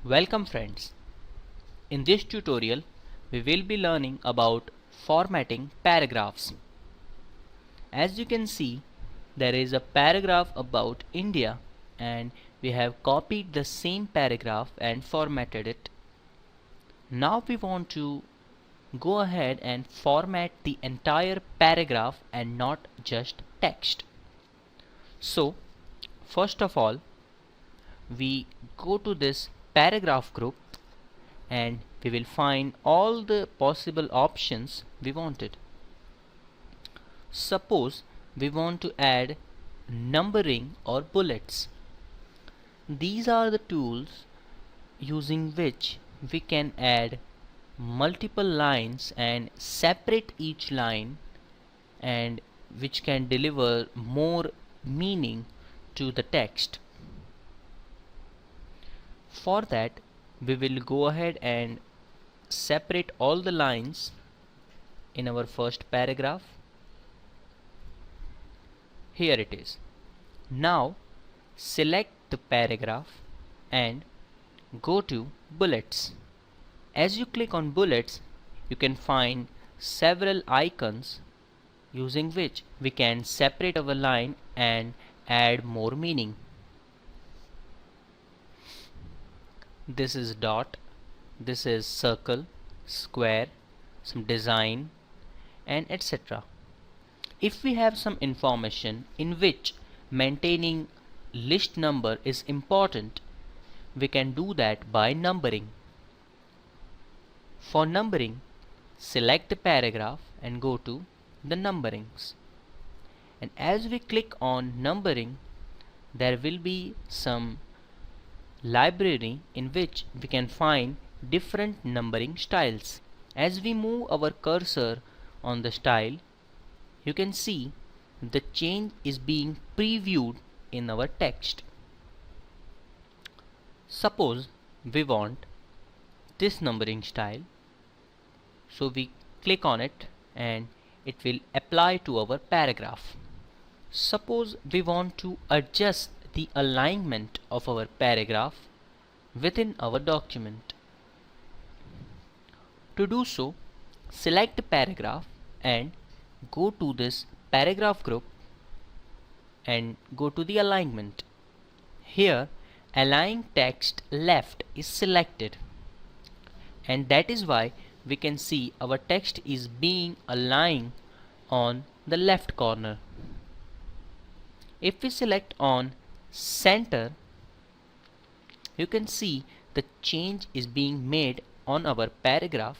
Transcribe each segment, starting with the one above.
Welcome friends. In this tutorial we will be learning about formatting paragraphs. As you can see, there is a paragraph about India and we have copied the same paragraph and formatted it. Now we want to go ahead and format the entire paragraph and not just text. So first of all, we go to this paragraph group and we will find all the possible options we wanted. Suppose we want to add numbering or bullets. These are the tools using which we can add multiple lines and separate each line, and which can deliver more meaning to the text. For that, we will go ahead and separate all the lines in our first paragraph. Here it is. Now select the paragraph and go to bullets. As you click on bullets, you can find several icons using which we can separate our line and add more meaning. This is dot, this is circle, square, some design, and etc. If we have some information in which maintaining list number is important, we can do that by numbering. For numbering, select the paragraph and go to the numberings. And as we click on numbering, there will be some library in which we can find different numbering styles. As we move our cursor on the style, you can see the change is being previewed in our text. Suppose we want this numbering style, so we click on it and it will apply to our paragraph. Suppose we want to adjust the alignment of our paragraph within our document. To do so, select the paragraph and go to this paragraph group and go to the alignment. Here, align text left is selected, and that is why we can see our text is being aligned on the left corner. If we select on center, you can see the change is being made on our paragraph,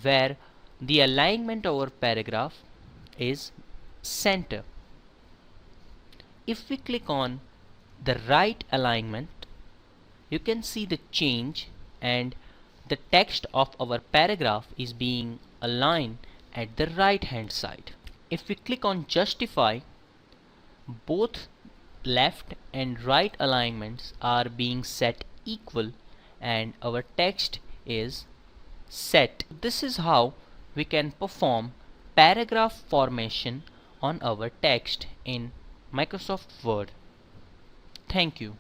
where the alignment of our paragraph is center. If we click on the right alignment, you can see the change and the text of our paragraph is being aligned at the right hand side. If we click on justify, both left and right alignments are being set equal and our text is set. This is how we can perform paragraph formation on our text in Microsoft Word. Thank you.